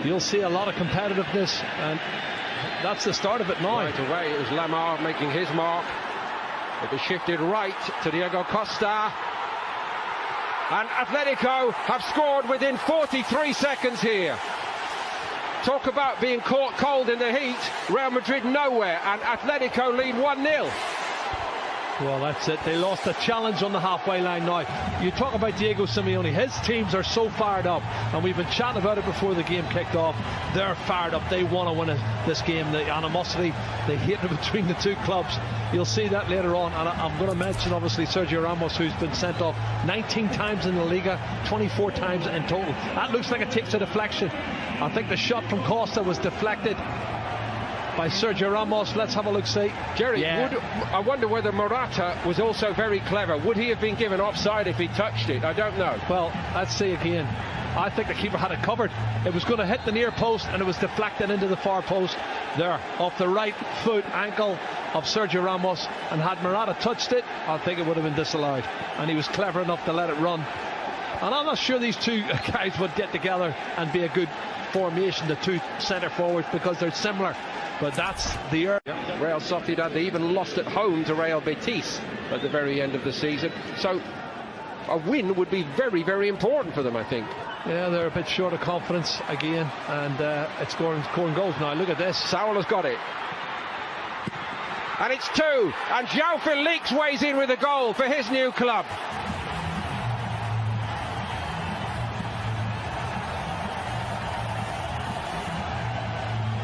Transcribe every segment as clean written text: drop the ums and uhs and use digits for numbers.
you'll see a lot of competitiveness, and that's the start of it now. Right away, it was Lamar making his mark. It was shifted right to Diego Costa. And Atletico have scored within 43 seconds here. Talk about being caught cold in the heat. Real Madrid nowhere, and Atletico lead 1-0. Well, that's it. They lost the challenge on the halfway line now. You talk about Diego Simeone. His teams are so fired up, and we've been chatting about it before the game kicked off. They're fired up. They want to win this game. The animosity, the hatred between the two clubs. You'll see that later on. And I'm going to mention, obviously, Sergio Ramos, who's been sent off 19 times in the Liga, 24 times in total. That looks like it takes a deflection. I think the shot from Costa was deflected by Sergio Ramos. Let's have a look, see. Jerry, I wonder whether Morata was also very clever. Would he have been given offside if he touched it? I don't know. Well, let's see again. I think the keeper had it covered. It was going to hit the near post, and it was deflected into the far post there, off the right foot ankle of Sergio Ramos. And had Morata touched it, I think it would have been disallowed. And he was clever enough to let it run. And I'm not sure these two guys would get together and be a good formation, the two centre forwards, because they're similar. But that's the Real Sociedad, they even lost at home to Real Betis at the very end of the season. So a win would be very, very important for them, I think. Yeah, they're a bit short of confidence again, and it's scoring goals now. Look at this. Saul has got it. And it's 2. And João Felix weighs in with a goal for his new club.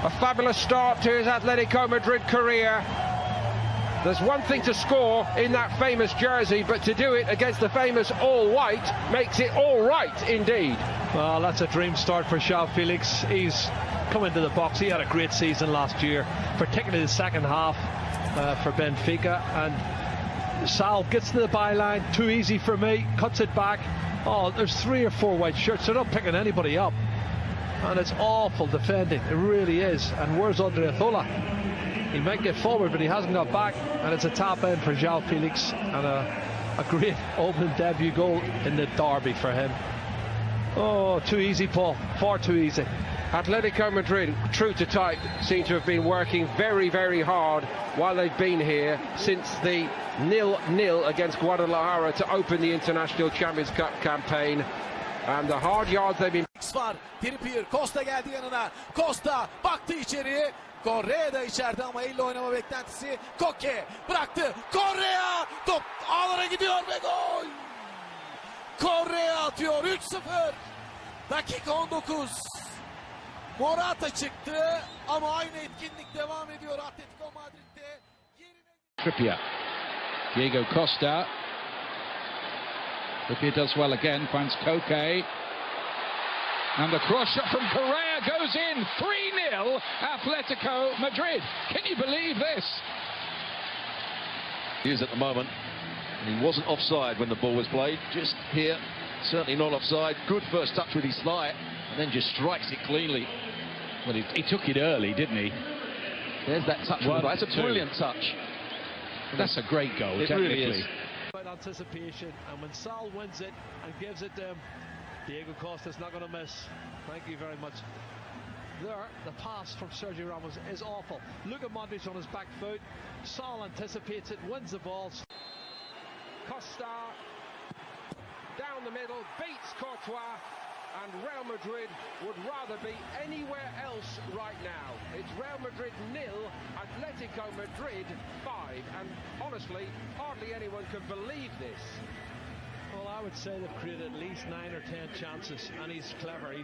A fabulous start to his Atletico Madrid career. There's one thing to score in that famous jersey, but to do it against the famous all-white makes it all right indeed. Well, that's a dream start for João Felix. He's come into the box. He had a great season last year, particularly the second half for Benfica. And Sal gets to the byline, too easy for me, cuts it back. Oh, there's 3 or 4 white shirts. They're not picking anybody up. And it's awful defending, it really is. And where's Odriozola? He might get forward, but he hasn't got back. And it's a tap in for João Felix, and a great opening debut goal in the derby for him. Oh, too easy, Paul, far too easy. Atletico Madrid, true to type, seem to have been working very, very hard while they've been here since the 0-0 against Guadalajara to open the International Champions Cup campaign. And the hard yards they've been... var. Trippier, Costa geldi yanına. Costa baktı içeriye. Correa da içeride ama elle oynama beklentisi. Koke bıraktı. Correa top ağlara gidiyor ve gol. Correa atıyor 3-0. Dakika 19. Morata çıktı ama aynı etkinlik devam ediyor Atletico Madrid'de. Trippier. Diego Costa. Trippier does well again, finds Koke. And the cross shot from Correa goes in. 3-0 Atletico Madrid. Can you believe this? He is at the moment. He wasn't offside when the ball was played. Just here, certainly not offside. Good first touch with his slide, and then just strikes it cleanly. Well, he took it early, didn't he? There's that touch. That's a brilliant touch. That's a great goal, it technically. Really is. Anticipation, and when Sal wins it and gives it to him, Diego Costa's not going to miss. Thank you very much. There, the pass from Sergio Ramos is awful. Look at Modric on his back foot. Sal anticipates it, wins the ball. Costa down the middle, beats Courtois, and Real Madrid would rather be anywhere else right now. It's Real Madrid 0, Atletico Madrid 5, and honestly, hardly anyone can believe this. Well, I would say they've created at least 9 or 10 chances, and he's clever.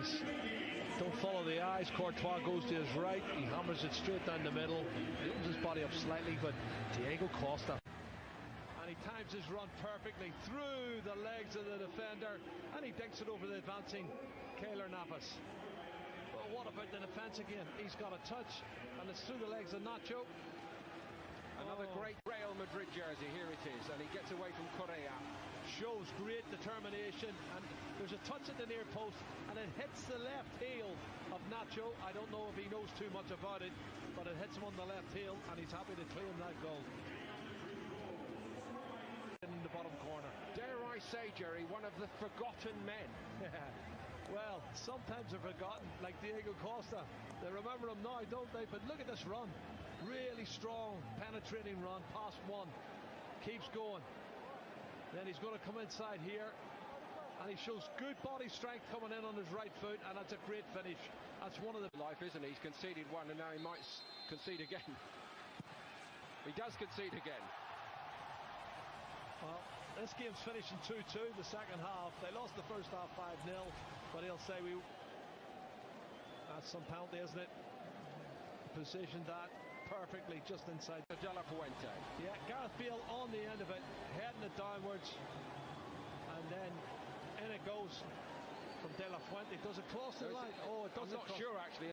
Don't follow the eyes. Courtois goes to his right, he hammers it straight down the middle. He opens his body up slightly, but Diego Costa, and he times his run perfectly through the legs of the defender, and he dinks it over the advancing Keylor Navas. But what about the defence again? He's got a touch, and it's through the legs of Nacho. Another great Real Madrid jersey, here it is, and he gets away from Correa. Shows great determination, and there's a touch at the near post, and it hits the left heel of Nacho. I don't know if he knows too much about it, but it hits him on the left heel, and he's happy to claim that goal. In the bottom corner. Dare I say, Jerry, one of the forgotten men. Well, sometimes they're forgotten, like Diego Costa. They remember him now, don't they? But look at this run. Really strong, penetrating run, past one. Keeps going. Then he's going to come inside here. And he shows good body strength coming in on his right foot, and that's a great finish. That's one of the... Life, isn't he? He's conceded one, and now he might concede again. He does concede again. Well, this game's finishing 2-2 the second half. They lost the first half 5-0, but he'll say that's some penalty, isn't it? Positioned that perfectly just inside. De La Fuente. Yeah, Gareth Bale on the end of it, heading it downwards, and then in it goes from De La Fuente. Does it cross the line? Oh, it doesn't. I'm not sure, actually.